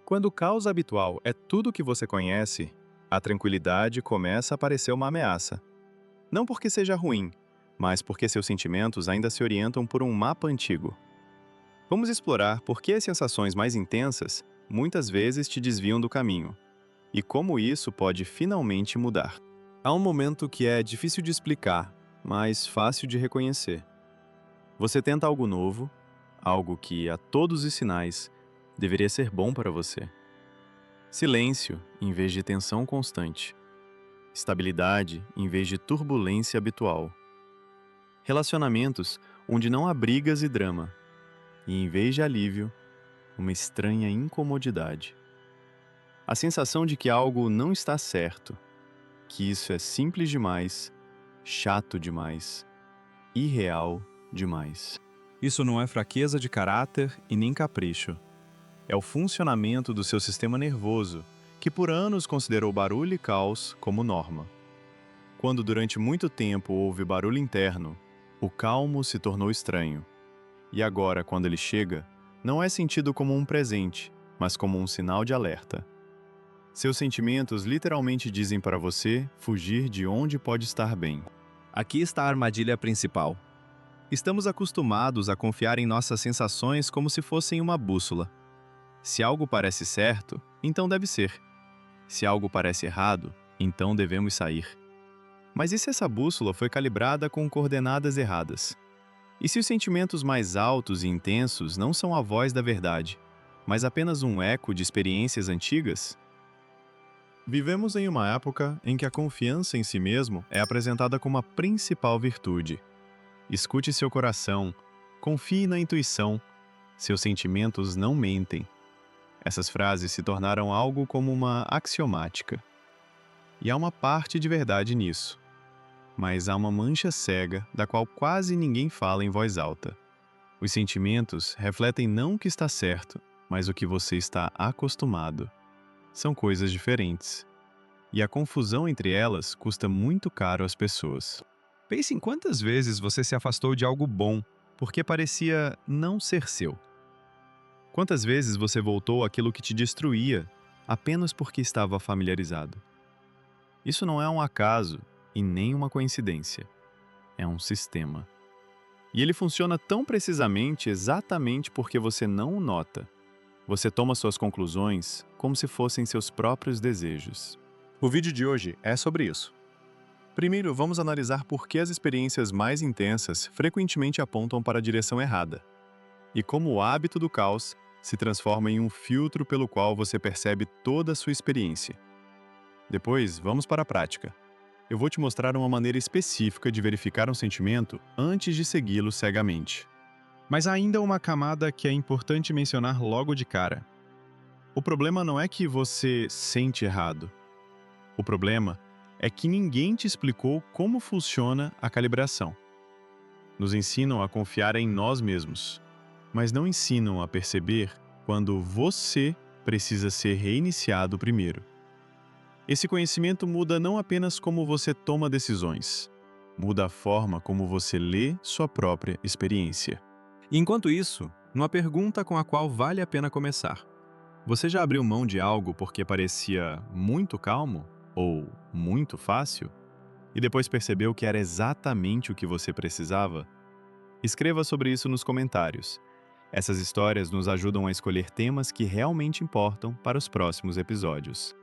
Quando o caos habitual é tudo o que você conhece, a tranquilidade começa a parecer uma ameaça. Não porque seja ruim, mas porque seus sentimentos ainda se orientam por um mapa antigo. Vamos explorar por que as sensações mais intensas muitas vezes te desviam do caminho e como isso pode finalmente mudar. Há um momento que é difícil de explicar, mas fácil de reconhecer. Você tenta algo novo, algo que, a todos os sinais, deveria ser bom para você. Silêncio em vez de tensão constante. Estabilidade em vez de turbulência habitual. Relacionamentos onde não há brigas e drama. E em vez de alívio, uma estranha incomodidade. A sensação de que algo não está certo, que isso é simples demais, chato demais, irreal demais. Isso não é fraqueza de caráter e nem capricho. É o funcionamento do seu sistema nervoso, que por anos considerou barulho e caos como norma. Quando durante muito tempo houve barulho interno, o calmo se tornou estranho. E agora, quando ele chega, não é sentido como um presente, mas como um sinal de alerta. Seus sentimentos literalmente dizem para você fugir de onde pode estar bem. Aqui está a armadilha principal. Estamos acostumados a confiar em nossas sensações como se fossem uma bússola. Se algo parece certo, então deve ser. Se algo parece errado, então devemos sair. Mas e se essa bússola foi calibrada com coordenadas erradas? E se os sentimentos mais altos e intensos não são a voz da verdade, mas apenas um eco de experiências antigas? Vivemos em uma época em que a confiança em si mesmo é apresentada como a principal virtude. Escute seu coração, confie na intuição, seus sentimentos não mentem. Essas frases se tornaram algo como uma axiomática. E há uma parte de verdade nisso. Mas há uma mancha cega da qual quase ninguém fala em voz alta. Os sentimentos refletem não o que está certo, mas o que você está acostumado. São coisas diferentes. E a confusão entre elas custa muito caro às pessoas. Pense em quantas vezes você se afastou de algo bom porque parecia não ser seu. Quantas vezes você voltou àquilo que te destruía apenas porque estava familiarizado? Isso não é um acaso e nem uma coincidência. É um sistema. E ele funciona tão precisamente exatamente porque você não o nota. Você toma suas conclusões como se fossem seus próprios desejos. O vídeo de hoje é sobre isso. Primeiro, vamos analisar por que as experiências mais intensas frequentemente apontam para a direção errada, e como o hábito do caos se transforma em um filtro pelo qual você percebe toda a sua experiência. Depois, vamos para a prática. Eu vou te mostrar uma maneira específica de verificar um sentimento antes de segui-lo cegamente. Mas há ainda uma camada que é importante mencionar logo de cara. O problema não é que você sente errado. O problema é que ninguém te explicou como funciona a calibração. Nos ensinam a confiar em nós mesmos, mas não ensinam a perceber quando você precisa ser reiniciado primeiro. Esse conhecimento muda não apenas como você toma decisões, muda a forma como você lê sua própria experiência. Enquanto isso, uma pergunta com a qual vale a pena começar. Você já abriu mão de algo porque parecia muito calmo ou muito fácil? E depois percebeu que era exatamente o que você precisava? Escreva sobre isso nos comentários. Essas histórias nos ajudam a escolher temas que realmente importam para os próximos episódios.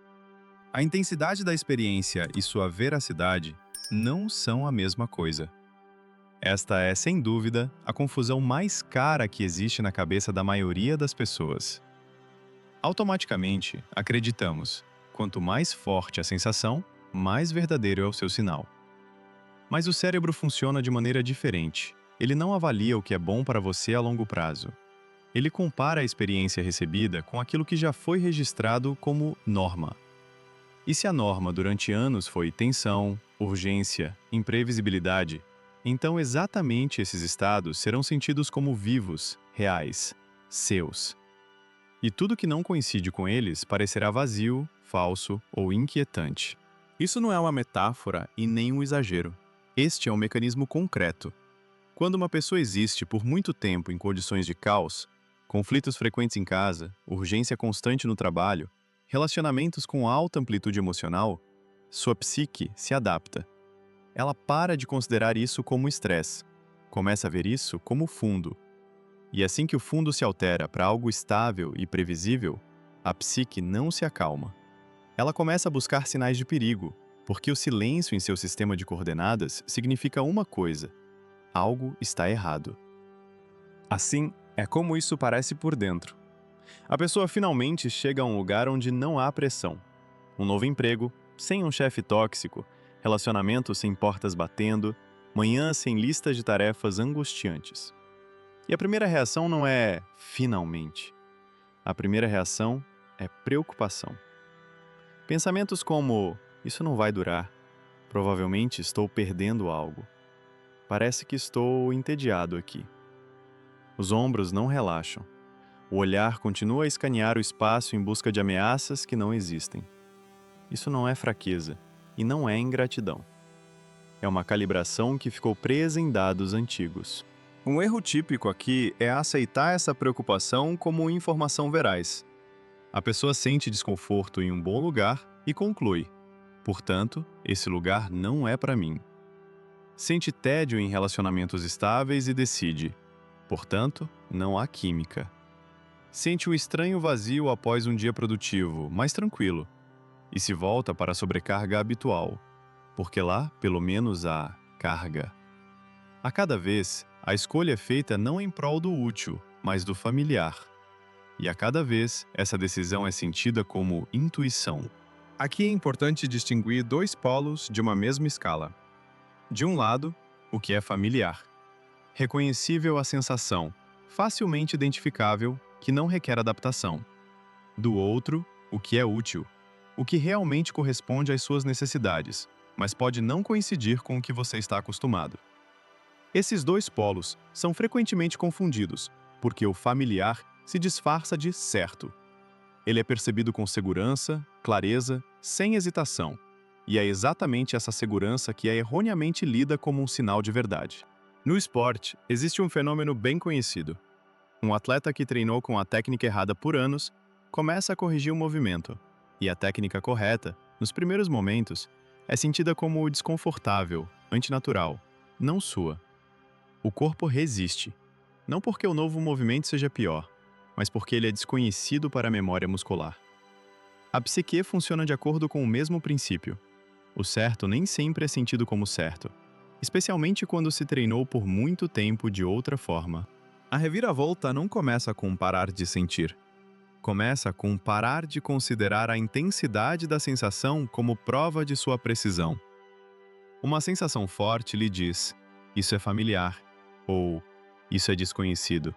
A intensidade da experiência e sua veracidade não são a mesma coisa. Esta é, sem dúvida, a confusão mais cara que existe na cabeça da maioria das pessoas. Automaticamente, acreditamos, quanto mais forte a sensação, mais verdadeiro é o seu sinal. Mas o cérebro funciona de maneira diferente. Ele não avalia o que é bom para você a longo prazo. Ele compara a experiência recebida com aquilo que já foi registrado como norma. E se a norma durante anos foi tensão, urgência, imprevisibilidade, então exatamente esses estados serão sentidos como vivos, reais, seus. E tudo que não coincide com eles parecerá vazio, falso ou inquietante. Isso não é uma metáfora e nem um exagero. Este é um mecanismo concreto. Quando uma pessoa existe por muito tempo em condições de caos, Conflitos frequentes em casa, urgência constante no trabalho, relacionamentos com alta amplitude emocional, sua psique se adapta. Ela para de considerar isso como estresse, começa a ver isso como fundo. E assim que o fundo se altera para algo estável e previsível, a psique não se acalma. Ela começa a buscar sinais de perigo, porque o silêncio em seu sistema de coordenadas significa uma coisa: algo está errado. Assim, é como isso parece por dentro. A pessoa finalmente chega a um lugar onde não há pressão. Um novo emprego, sem um chefe tóxico, relacionamento sem portas batendo, manhã sem listas de tarefas angustiantes. E a primeira reação não é finalmente. A primeira reação é preocupação. Pensamentos como isso não vai durar, provavelmente estou perdendo algo. Parece que estou entediado aqui. Os ombros não relaxam. O olhar continua a escanear o espaço em busca de ameaças que não existem. Isso não é fraqueza e não é ingratidão. É uma calibração que ficou presa em dados antigos. Um erro típico aqui é aceitar essa preocupação como informação veraz. A pessoa sente desconforto em um bom lugar e conclui: portanto, esse lugar não é para mim. Sente tédio em relacionamentos estáveis e decide: portanto, não há química. Sente um estranho vazio após um dia produtivo, mais tranquilo, e se volta para a sobrecarga habitual, porque lá, pelo menos, há carga. A cada vez, a escolha é feita não em prol do útil, mas do familiar. E a cada vez, essa decisão é sentida como intuição. Aqui é importante distinguir dois polos de uma mesma escala. De um lado, o que é familiar. Reconhecível a sensação, facilmente identificável, que não requer adaptação. Do outro, o que é útil, o que realmente corresponde às suas necessidades, mas pode não coincidir com o que você está acostumado. Esses dois polos são frequentemente confundidos, porque o familiar se disfarça de certo. Ele é percebido com segurança, clareza, sem hesitação, e é exatamente essa segurança que é erroneamente lida como um sinal de verdade. No esporte, existe um fenômeno bem conhecido. Um atleta que treinou com a técnica errada por anos começa a corrigir o movimento, e a técnica correta, nos primeiros momentos, é sentida como desconfortável, antinatural, não sua. O corpo resiste, não porque o novo movimento seja pior, mas porque ele é desconhecido para a memória muscular. A psique funciona de acordo com o mesmo princípio. O certo nem sempre é sentido como certo, especialmente quando se treinou por muito tempo de outra forma. A reviravolta não começa com parar de sentir. Começa com parar de considerar a intensidade da sensação como prova de sua precisão. Uma sensação forte lhe diz: isso é familiar, ou isso é desconhecido.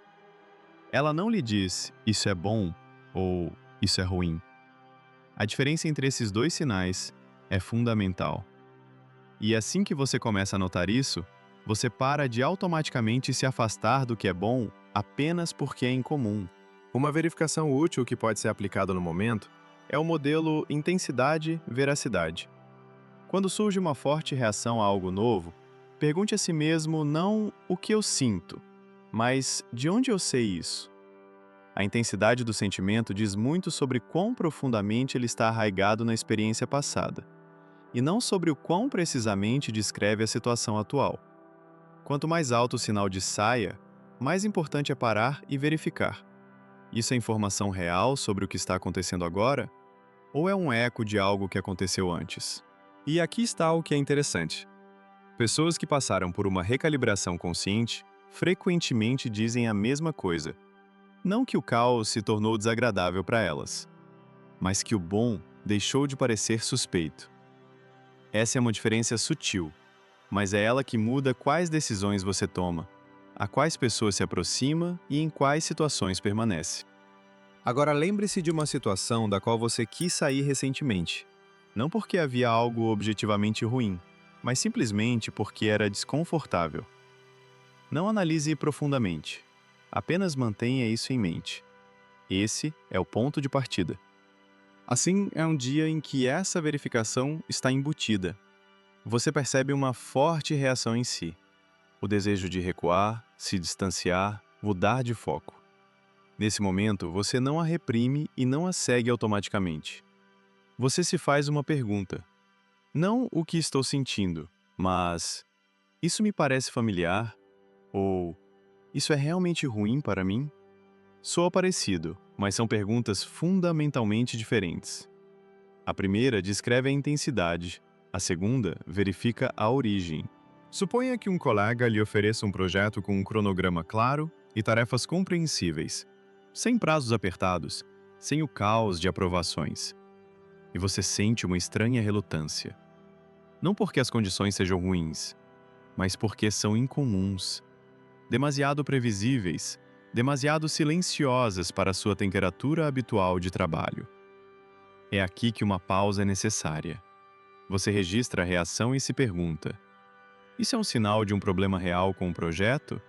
Ela não lhe diz: isso é bom, ou isso é ruim. A diferença entre esses dois sinais é fundamental. E assim que você começa a notar isso, você para de automaticamente se afastar do que é bom apenas porque é incomum. Uma verificação útil que pode ser aplicada no momento é o modelo intensidade-veracidade. Quando surge uma forte reação a algo novo, pergunte a si mesmo não o que eu sinto, mas de onde eu sei isso. A intensidade do sentimento diz muito sobre quão profundamente ele está arraigado na experiência passada, e não sobre o quão precisamente descreve a situação atual. Quanto mais alto o sinal de saia, mais importante é parar e verificar. Isso é informação real sobre o que está acontecendo agora? Ou é um eco de algo que aconteceu antes? E aqui está o que é interessante. Pessoas que passaram por uma recalibração consciente frequentemente dizem a mesma coisa. Não que o caos se tornou desagradável para elas, mas que o bom deixou de parecer suspeito. Essa é uma diferença sutil, mas é ela que muda quais decisões você toma, a quais pessoas se aproxima e em quais situações permanece. Agora lembre-se de uma situação da qual você quis sair recentemente. Não porque havia algo objetivamente ruim, mas simplesmente porque era desconfortável. Não analise profundamente. Apenas mantenha isso em mente. Esse é o ponto de partida. Assim, é um dia em que essa verificação está embutida. Você percebe uma forte reação em si. O desejo de recuar, se distanciar, mudar de foco. Nesse momento, você não a reprime e não a segue automaticamente. Você se faz uma pergunta. Não o que estou sentindo, mas isso me parece familiar? Ou isso é realmente ruim para mim? Soa parecido, mas são perguntas fundamentalmente diferentes. A primeira descreve a intensidade, a segunda verifica a origem. Suponha que um colega lhe ofereça um projeto com um cronograma claro e tarefas compreensíveis, sem prazos apertados, sem o caos de aprovações. E você sente uma estranha relutância. Não porque as condições sejam ruins, mas porque são incomuns, demasiado previsíveis, demasiado silenciosas para sua temperatura habitual de trabalho. É aqui que uma pausa é necessária. Você registra a reação e se pergunta: isso é um sinal de um problema real com o projeto?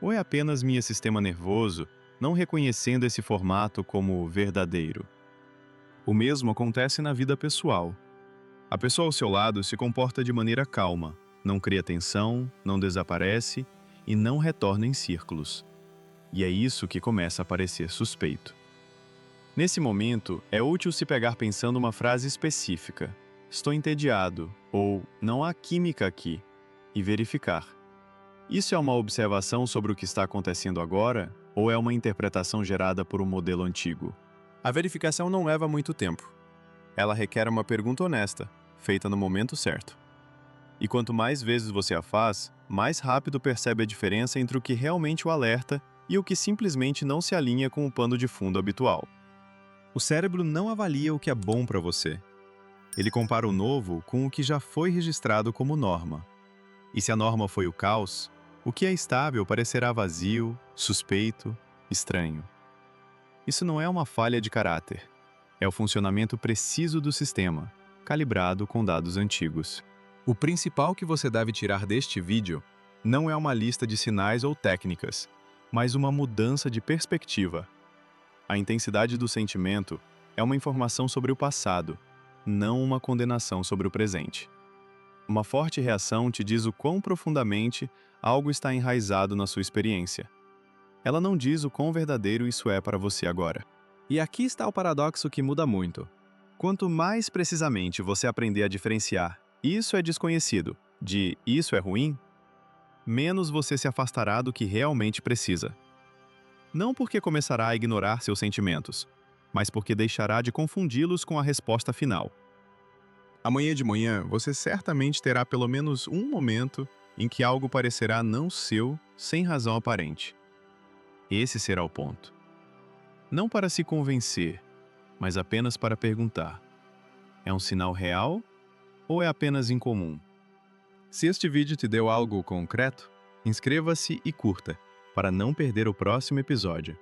Ou é apenas meu sistema nervoso não reconhecendo esse formato como verdadeiro? O mesmo acontece na vida pessoal. A pessoa ao seu lado se comporta de maneira calma, não cria tensão, não desaparece e não retorna em círculos. E é isso que começa a parecer suspeito. Nesse momento, é útil se pegar pensando uma frase específica: estou entediado ou não há química aqui, e verificar. Isso é uma observação sobre o que está acontecendo agora ou é uma interpretação gerada por um modelo antigo? A verificação não leva muito tempo. Ela requer uma pergunta honesta, feita no momento certo. E quanto mais vezes você a faz, mais rápido percebe a diferença entre o que realmente o alerta e o que simplesmente não se alinha com o pano de fundo habitual. O cérebro não avalia o que é bom para você. Ele compara o novo com o que já foi registrado como norma. E se a norma foi o caos, o que é estável parecerá vazio, suspeito, estranho. Isso não é uma falha de caráter. É o funcionamento preciso do sistema, calibrado com dados antigos. O principal que você deve tirar deste vídeo não é uma lista de sinais ou técnicas, mas uma mudança de perspectiva. A intensidade do sentimento é uma informação sobre o passado, não uma condenação sobre o presente. Uma forte reação te diz o quão profundamente algo está enraizado na sua experiência. Ela não diz o quão verdadeiro isso é para você agora. E aqui está o paradoxo que muda muito. Quanto mais precisamente você aprender a diferenciar "isso é desconhecido" de "isso é ruim", menos você se afastará do que realmente precisa. Não porque começará a ignorar seus sentimentos, mas porque deixará de confundi-los com a resposta final. Amanhã de manhã, você certamente terá pelo menos um momento em que algo parecerá não seu, sem razão aparente. Esse será o ponto. Não para se convencer, mas apenas para perguntar: é um sinal real ou é apenas incomum? Se este vídeo te deu algo concreto, inscreva-se e curta, para não perder o próximo episódio.